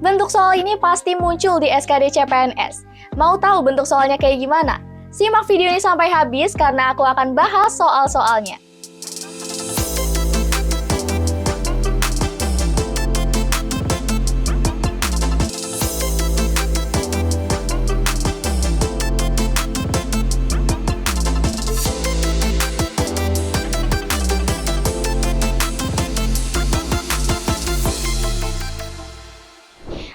Bentuk soal ini pasti muncul di SKD CPNS. Mau tahu bentuk soalnya kayak gimana? Simak video ini sampai habis karena aku akan bahas soal-soalnya.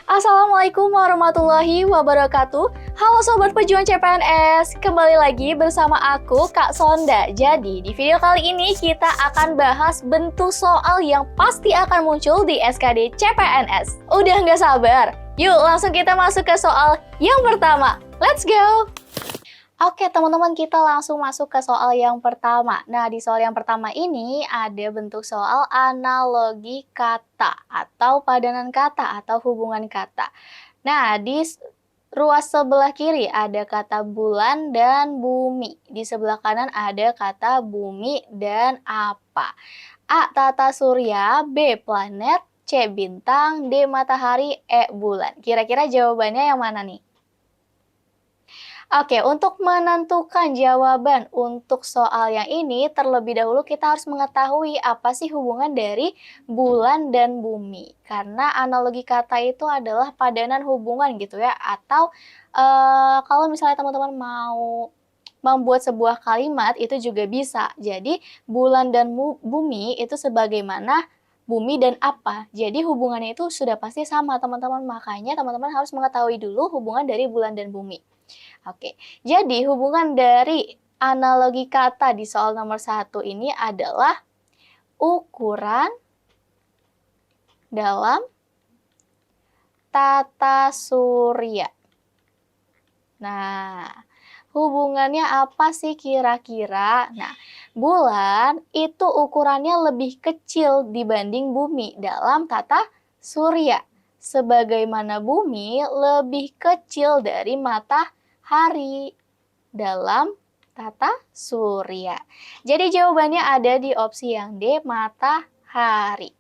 Assalamualaikum warahmatullahi wabarakatuh. Halo Sobat Pejuang CPNS, kembali lagi bersama aku Kak Sonda. Jadi di video kali ini kita akan bahas bentuk soal yang pasti akan muncul di SKD CPNS. Udah nggak sabar? Yuk langsung kita masuk ke soal yang pertama. Let's go! Oke teman-teman, kita langsung masuk ke soal yang pertama. Nah, di soal yang pertama ini ada bentuk soal analogi kata atau padanan kata atau hubungan kata. Nah, di ruas sebelah kiri ada kata bulan dan bumi. Di sebelah kanan ada kata bumi dan apa. A. Tata surya, B. Planet, C. Bintang, D. Matahari, E. Bulan. Kira-kira jawabannya yang mana nih? Oke, untuk menentukan jawaban untuk soal yang ini, terlebih dahulu kita harus mengetahui apa sih hubungan dari bulan dan bumi. Karena analogi kata itu adalah padanan hubungan gitu ya, atau kalau misalnya teman-teman mau membuat sebuah kalimat itu juga bisa. Jadi, bulan dan bumi itu sebagaimana bumi dan apa. Jadi, hubungannya itu sudah pasti sama teman-teman. Makanya teman-teman harus mengetahui dulu hubungan dari bulan dan bumi. Oke, jadi hubungan dari analogi kata di soal nomor 1 ini adalah ukuran dalam tata surya. Nah, hubungannya apa sih kira-kira? Nah, bulan itu ukurannya lebih kecil dibanding bumi dalam tata surya. Sebagaimana bumi lebih kecil dari matahari dalam tata surya. Jadi jawabannya ada di opsi yang D, matahari.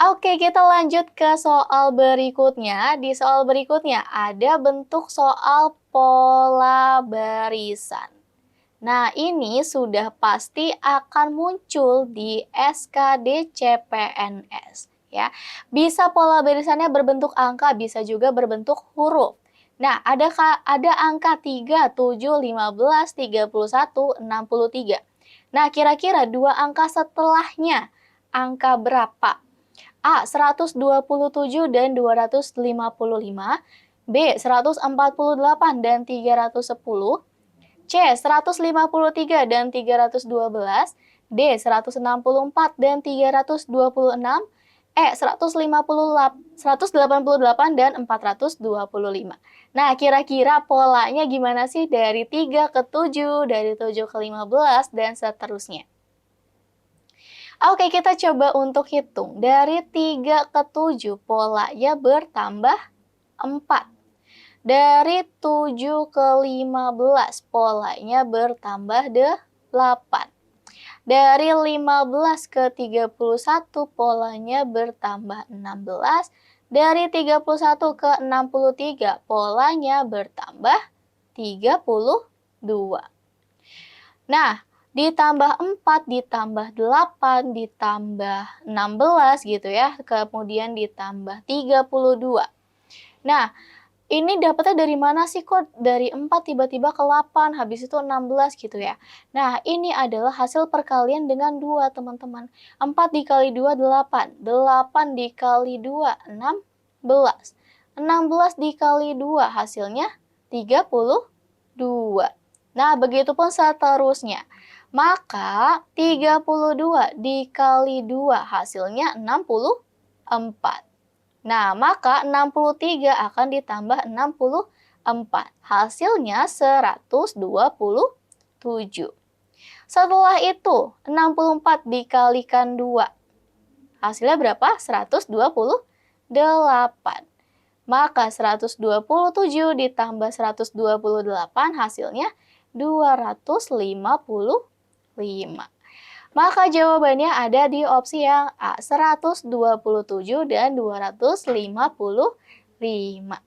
Oke, kita lanjut ke soal berikutnya. Di soal berikutnya ada bentuk soal pola barisan. Nah, ini sudah pasti akan muncul di SKD CPNS. Ya, bisa pola barisannya berbentuk angka, bisa juga berbentuk huruf. Nah, ada angka 3, 7, 15, 31, 63. Nah, kira-kira dua angka setelahnya angka berapa? A. 127 dan 255, B. 148 dan 310, C. 153 dan 312, D. 164 dan 326, E. 188 dan 425. Nah, kira-kira polanya gimana sih dari 3 ke 7, dari 7 ke 15, dan seterusnya? Oke, kita coba untuk hitung. Dari 3 ke 7, polanya bertambah 4. Dari 7 ke 15, polanya bertambah 8. Dari 15 ke 31, polanya bertambah 16. Dari 31 ke 63, polanya bertambah 32. Nah, ditambah 4, ditambah 8, ditambah 16 gitu ya, kemudian ditambah 32. Nah, ini dapatnya dari mana sih kok dari 4 tiba-tiba ke 8, habis itu 16 gitu ya. Nah, ini adalah hasil perkalian dengan 2 teman-teman. 4 dikali 2, 8. 8 dikali 2, 16. 16 dikali 2, hasilnya 32. Nah, begitupun seterusnya. Maka 32 dikali 2, hasilnya 64. Nah, maka 63 akan ditambah 64. Hasilnya 127. Setelah itu, 64 dikalikan 2. Hasilnya berapa? 128. Maka 127 ditambah 128 hasilnya 255. Maka jawabannya ada di opsi yang A, 127 dan 255.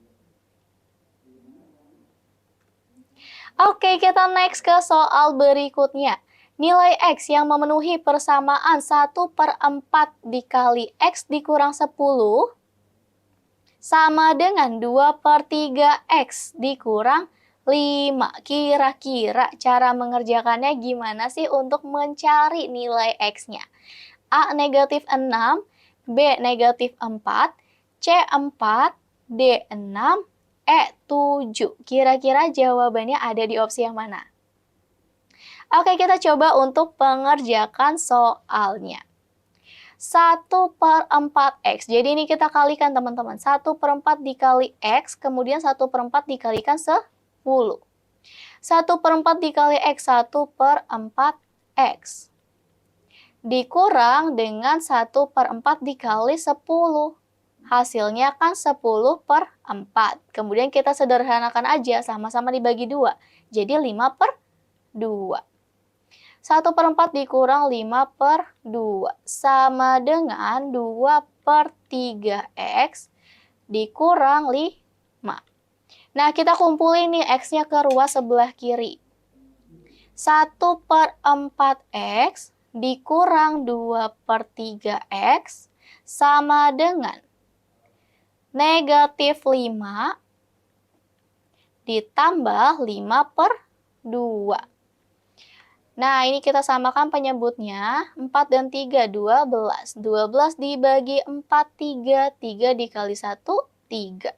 Oke, kita next ke soal berikutnya. Nilai X yang memenuhi persamaan 1/4 dikali X dikurang 10 sama dengan 2/3 X dikurang 5. Kira-kira cara mengerjakannya gimana sih untuk mencari nilai X-nya? A negatif 6, B negatif 4, C 4, D 6, E 7. Kira-kira jawabannya ada di opsi yang mana? Oke, kita coba untuk mengerjakan soalnya. 1/4 X. Jadi ini kita kalikan teman-teman. 1/4 dikali X, kemudian 1/4 dikalikan 10. 1/4 dikali X, 1/4 X. Dikurang dengan 1/4 dikali 10. Hasilnya kan 10/4. Kemudian kita sederhanakan aja, sama-sama dibagi 2. Jadi 5/2. 1/4 dikurang 5/2 sama dengan 2/3 X dikurang 5. Nah, kita kumpulin nih X-nya ke ruas sebelah kiri. 1/4 X dikurang 2/3 X sama dengan negatif 5 ditambah 5/2. Nah, ini kita samakan penyebutnya. 4 dan 3, 12. 12 dibagi 4, 3. 3 dikali 1, 3.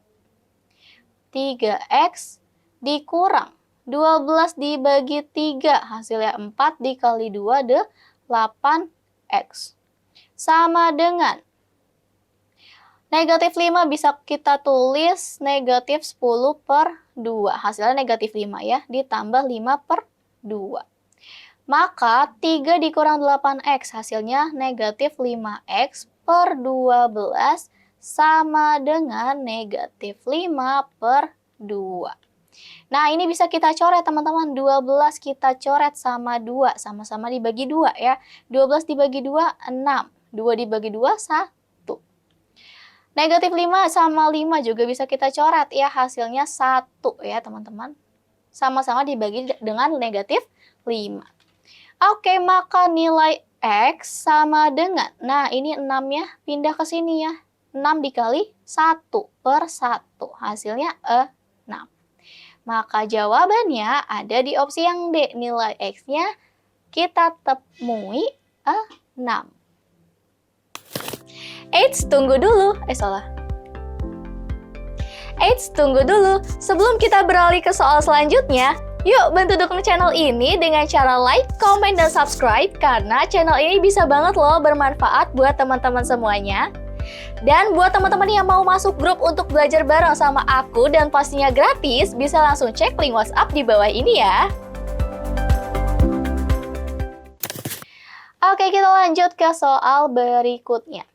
3X dikurang 12 dibagi 3. Hasilnya 4 dikali 2, 8X. Sama dengan negatif 5 bisa kita tulis negatif 10/2. Hasilnya negatif 5 ya, ditambah 5/2. Maka 3 dikurang 8X, hasilnya negatif 5X/12 sama dengan negatif 5/2. Nah, ini bisa kita coret teman-teman. 12 kita coret sama 2, sama-sama dibagi 2 ya. 12 dibagi 2, 6. 2 dibagi 2, 1. Negatif 5 sama 5 juga bisa kita coret ya, hasilnya 1 ya teman-teman. Sama-sama dibagi dengan negatif 5. Oke, maka nilai X sama dengan, nah ini 6-nya pindah ke sini ya. 6 dikali 1/1, hasilnya 6. Maka jawabannya ada di opsi yang D, nilai X-nya kita temui 6. Tunggu dulu. Tunggu dulu. Sebelum kita beralih ke soal selanjutnya, yuk bantu dukung channel ini dengan cara like, komen, dan subscribe karena channel ini bisa banget loh bermanfaat buat teman-teman semuanya. Dan buat teman-teman yang mau masuk grup untuk belajar bareng sama aku dan pastinya gratis, bisa langsung cek link WhatsApp di bawah ini ya. Oke, kita lanjut ke soal berikutnya.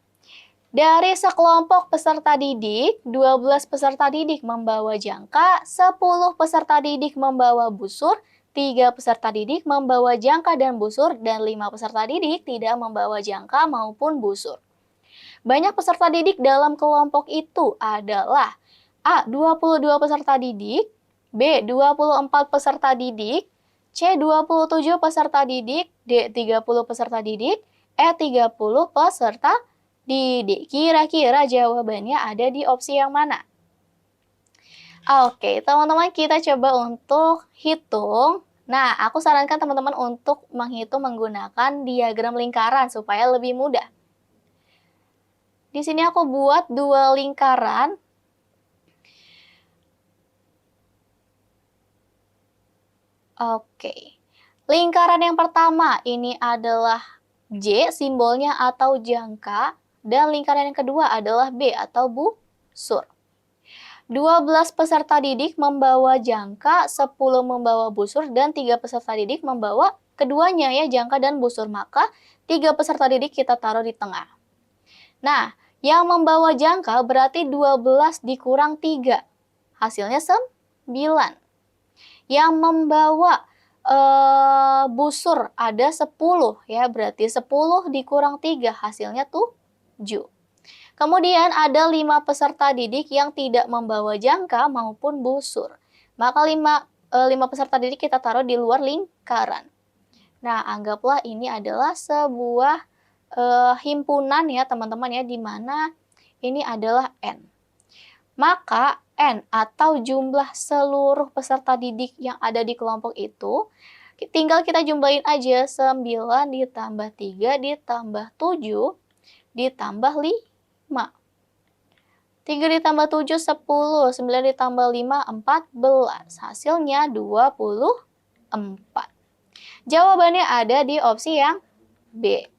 Dari sekelompok peserta didik, 12 peserta didik membawa jangka, 10 peserta didik membawa busur, 3 peserta didik membawa jangka dan busur, dan 5 peserta didik tidak membawa jangka maupun busur. Banyak peserta didik dalam kelompok itu adalah A. 22 peserta didik, B. 24 peserta didik, C. 27 peserta didik, D. 30 peserta didik, E. 30 peserta didik. Kira-kira jawabannya ada di opsi yang mana? Oke, teman-teman kita coba untuk hitung. Nah, aku sarankan teman-teman untuk menghitung menggunakan diagram lingkaran supaya lebih mudah. Di sini aku buat 2 lingkaran. Oke. Lingkaran yang pertama ini adalah J, simbolnya atau jangka. Dan lingkaran yang kedua adalah B atau busur. 12 peserta didik membawa jangka, 10 membawa busur, dan 3 peserta didik membawa keduanya ya, jangka dan busur. Maka 3 peserta didik kita taruh di tengah. Nah, yang membawa jangka berarti 12 dikurang 3. Hasilnya 9. Yang membawa busur ada 10 ya, berarti 10 dikurang 3 hasilnya 7. Kemudian ada 5 peserta didik yang tidak membawa jangka maupun busur. Maka 5 peserta didik kita taruh di luar lingkaran. Nah, anggaplah ini adalah sebuah himpunan ya teman-teman ya, di mana ini adalah N. Maka N atau jumlah seluruh peserta didik yang ada di kelompok itu, tinggal kita jumlahin aja 9 ditambah 3 ditambah 7 ditambah 5. 3 ditambah 7, 10. 9 ditambah 5, 14. Hasilnya 24. Jawabannya ada di opsi yang B.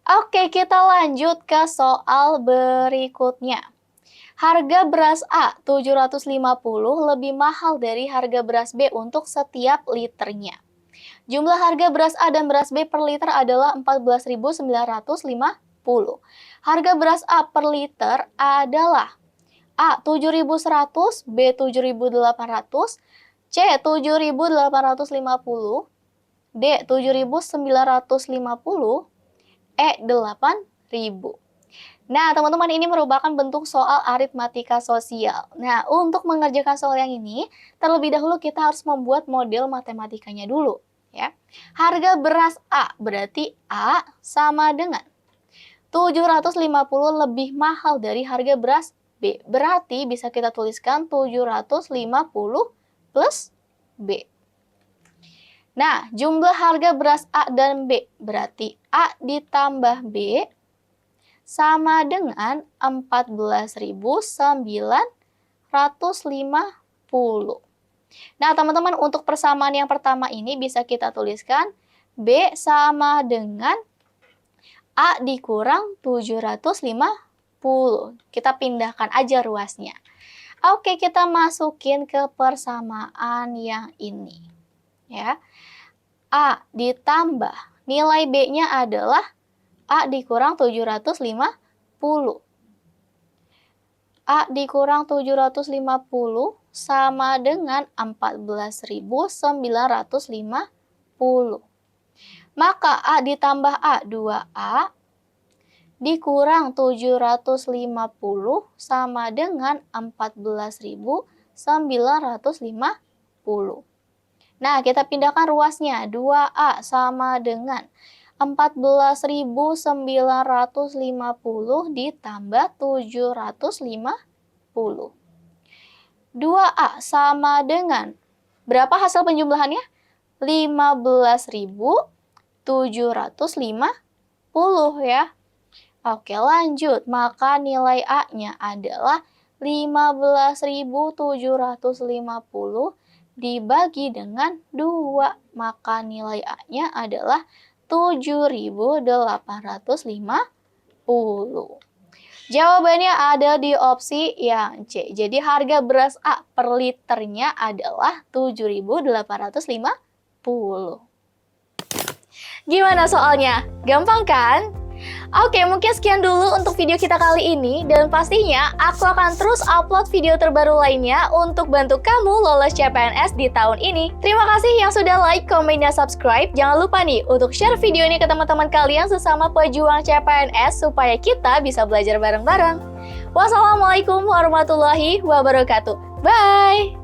Oke, kita lanjut ke soal berikutnya. Harga beras A 750 lebih mahal dari harga beras B untuk setiap liternya. Jumlah harga beras A dan beras B per liter adalah 14.950. Harga beras A per liter adalah A 7.100, B 7.800, C 7.850, D 7.950, E 8.000. Nah, teman-teman, ini merupakan bentuk soal aritmatika sosial. Nah, untuk mengerjakan soal yang ini, terlebih dahulu kita harus membuat model matematikanya dulu. Ya. Harga beras A berarti A sama dengan 750 lebih mahal dari harga beras B. Berarti bisa kita tuliskan 750 plus B. Nah, jumlah harga beras A dan B berarti A ditambah B sama dengan 14.950. Nah, teman-teman, untuk persamaan yang pertama ini bisa kita tuliskan B sama dengan A dikurang 750. Kita pindahkan aja ruasnya. Oke, kita masukin ke persamaan yang ini. Ya. A ditambah nilai B-nya adalah A dikurang 750. A dikurang 750 sama dengan 14.950. Maka A ditambah A 2A dikurang 750 sama dengan 14.950. Nah, kita pindahkan ruasnya. 2A sama dengan 14.950 ditambah 750. 2A sama dengan, berapa hasil penjumlahannya? 15.750 ya. Oke, lanjut. Maka nilai A-nya adalah 15.750 dibagi dengan 2. Maka nilai A-nya adalah 7.850. Jawabannya ada di opsi yang C. Jadi harga beras A per liternya adalah 7.850. Gimana soalnya? Gampang kan? Oke, mungkin sekian dulu untuk video kita kali ini, dan pastinya aku akan terus upload video terbaru lainnya untuk bantu kamu lolos CPNS di tahun ini. Terima kasih yang sudah like, komen, dan subscribe. Jangan lupa nih untuk share video ini ke teman-teman kalian sesama pejuang CPNS supaya kita bisa belajar bareng-bareng. Wassalamualaikum warahmatullahi wabarakatuh. Bye!